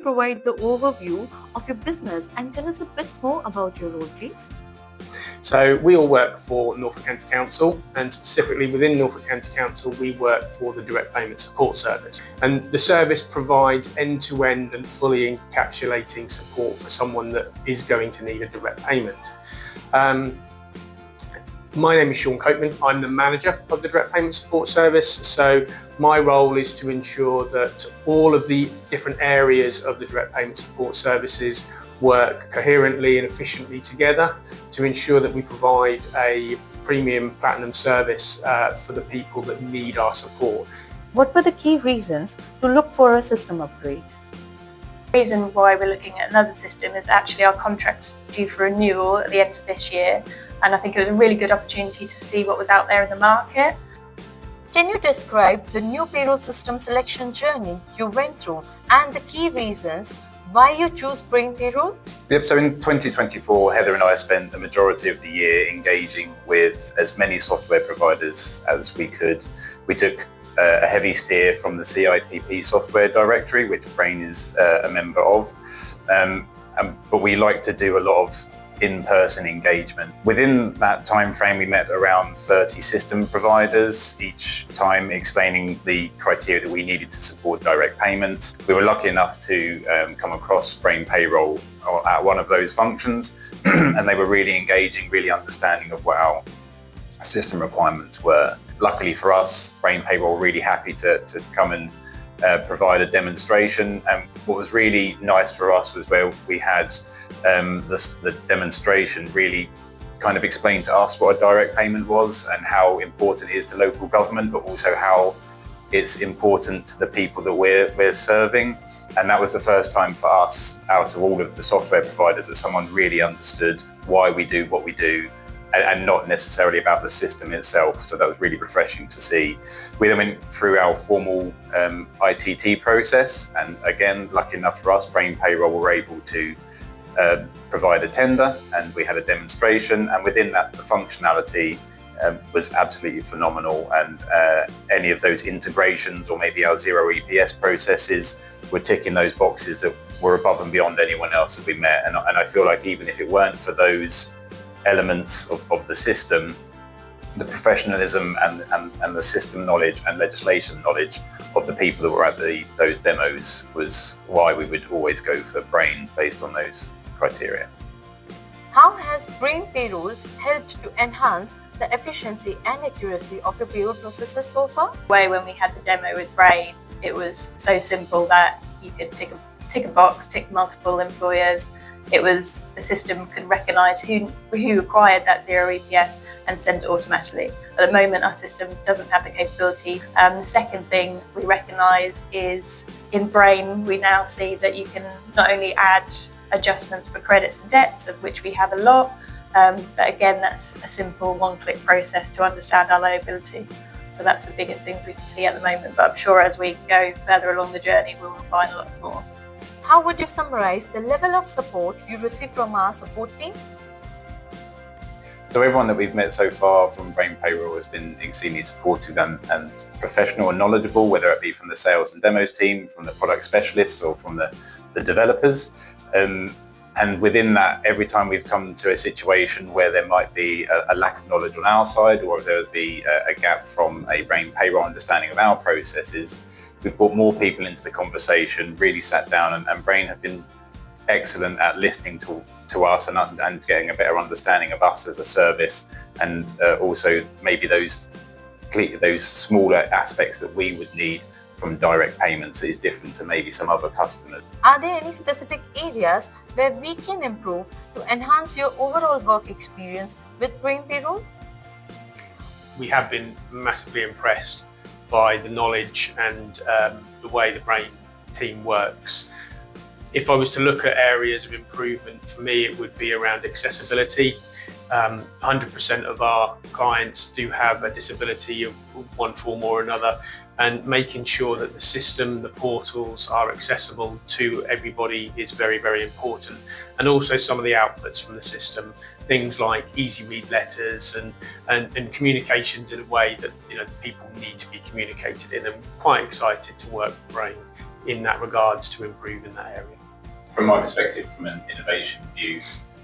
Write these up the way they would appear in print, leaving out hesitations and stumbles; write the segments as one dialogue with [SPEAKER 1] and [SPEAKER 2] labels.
[SPEAKER 1] provide the overview of your business and tell us a bit more about your role, please?
[SPEAKER 2] So we all work for Norfolk County Council, and specifically within Norfolk County Council we work for the Direct Payment Support Service, and the service provides end-to-end and fully encapsulating support for someone that is going to need a direct payment. My name is Shaun. I'm the manager of the Direct Payment Support Service, so my role is to ensure that all of the different areas of the Direct Payment Support Services work coherently and efficiently together to ensure that we provide a premium platinum service for the people that need our support.
[SPEAKER 1] What were the key reasons to look for a system upgrade?
[SPEAKER 3] The reason why we're looking at another system is actually our contract's due for renewal at the end of this year, and I think it was a really good opportunity to see what was out there in the market.
[SPEAKER 1] Can you describe the new payroll system selection journey you went through and the key reasons why you choose Brain Payroll?
[SPEAKER 4] Yep, so in 2024, Heather and I spent the majority of the year engaging with as many software providers as we could. We took a heavy steer from the CIPP software directory, which Brain is a member of, but we like to do a lot of in-person engagement. Within that time frame, we met around 30 system providers, each time explaining the criteria that we needed to support direct payments. We were lucky enough to come across Brain Payroll at one of those functions, and they were really engaging, really understanding of what our system requirements were. Luckily for us, Brain Payroll were really happy to come and provide a demonstration. And what was really nice for us was where we had the demonstration really kind of explained to us what a direct payment was and how important it is to local government, but also how it's important to the people that we're serving. And that was the first time for us, out of all of the software providers, that someone really understood why we do what we do, and not necessarily about the system itself. So that was really refreshing to see. We then went through our formal ITT process, and again, lucky enough for us, Brain Payroll were able to provide a tender, and we had a demonstration, and within that the functionality was absolutely phenomenal, and any of those integrations or maybe our zero EPS processes were ticking those boxes that were above and beyond anyone else that we met. And I feel like even if it weren't for those elements of the system, the professionalism and the system knowledge and legislation knowledge of the people that were at those demos was why we would always go for Brain based on those criteria.
[SPEAKER 1] How has Brain Payroll helped to enhance the efficiency and accuracy of your payroll processes so far?
[SPEAKER 3] When we had the demo with Brain, it was so simple that you could tick a box, tick multiple employers. The system could recognise who required that zero EPS and send it automatically. At the moment, our system doesn't have the capability. The second thing we recognise is in Brain, we now see that you can not only add adjustments for credits and debts, of which we have a lot, but again, that's a simple one-click process to understand our liability. So that's the biggest thing we can see at the moment, but I'm sure as we go further along the journey, we'll find lots more.
[SPEAKER 1] How would you summarize the level of support you receive from our support team?
[SPEAKER 4] So everyone that we've met so far from Brain Payroll has been extremely supportive and professional and knowledgeable, whether it be from the sales and demos team, from the product specialists, or from the developers. And within that, every time we've come to a situation where there might be a lack of knowledge on our side, or if there would be a gap from a Brain Payroll understanding of our processes, we've brought more people into the conversation, really sat down, and Brain have been excellent at listening to us and getting a better understanding of us as a service, and also maybe those smaller aspects that we would need from direct payments is different to maybe some other customers.
[SPEAKER 1] Are there any specific areas where we can improve to enhance your overall work experience with Brain Payroll?
[SPEAKER 2] We have been massively impressed by the knowledge and the way the Brain team works. If I was to look at areas of improvement, for me it would be around accessibility. 100% of our clients do have a disability of one form or another, and making sure that the system, the portals are accessible to everybody is very, very important. And also some of the outputs from the system, things like easy read letters and communications in a way that people need to be communicated in. I'm quite excited to work with Brain in that regards to improve in that area.
[SPEAKER 4] From my perspective, from an innovation view,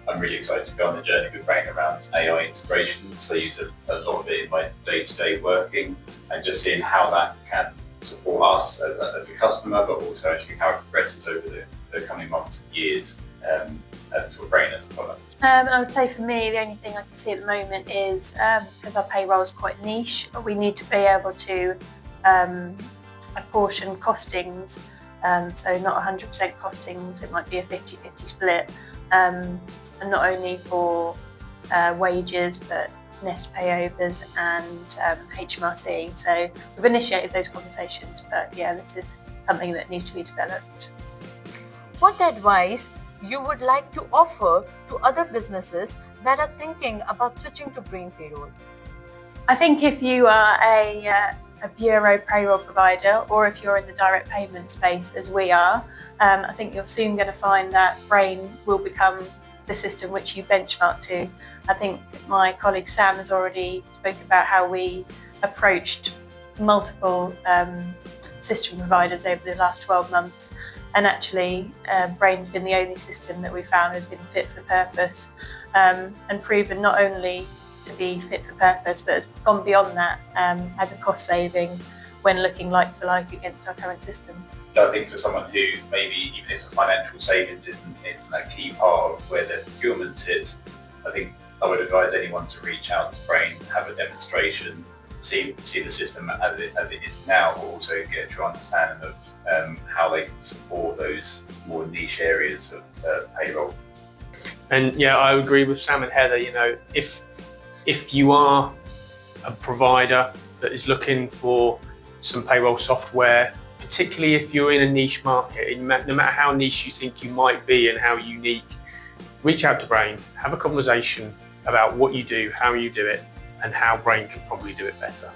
[SPEAKER 4] I'm really excited to go on the journey with Brain around AI integrations. I use a lot of it in my day-to-day working, and just seeing how that can support us as a customer, but also actually how it progresses over the coming months and years for Brain as a product.
[SPEAKER 3] And I would say for me, the only thing I can see at the moment is because our payroll is quite niche, we need to be able to apportion costings, so not 100% costings, it might be a 50-50 split, and not only for wages but nest payovers and HMRC. So we've initiated those conversations, but yeah, this is something that needs to be developed.
[SPEAKER 1] What advice you would like to offer to other businesses that are thinking about switching to Brain Payroll?
[SPEAKER 3] I think if you are a bureau payroll provider, or if you're in the direct payment space as we are, I think you're soon going to find that Brain will become the system which you benchmark to. I think my colleague Sam has already spoken about how we approached multiple system providers over the last 12 months, and actually Brain's been the only system that we found has been fit for purpose, and proven not only to be fit for purpose but has gone beyond that as a cost saving when looking like for like against our current system.
[SPEAKER 4] I think for someone who maybe even if the financial savings isn't a key part of where their procurement sits, I think I would advise anyone to reach out to Brain, have a demonstration, see the system as it is now, but also get a true understanding of how they can support those more niche areas of payroll.
[SPEAKER 2] And yeah, I agree with Sam and Heather. You know, if you are a provider that is looking for some payroll software, particularly if you're in a niche market, no matter how niche you think you might be and how unique, reach out to Brain, have a conversation about what you do, how you do it, and how Brain could probably do it better.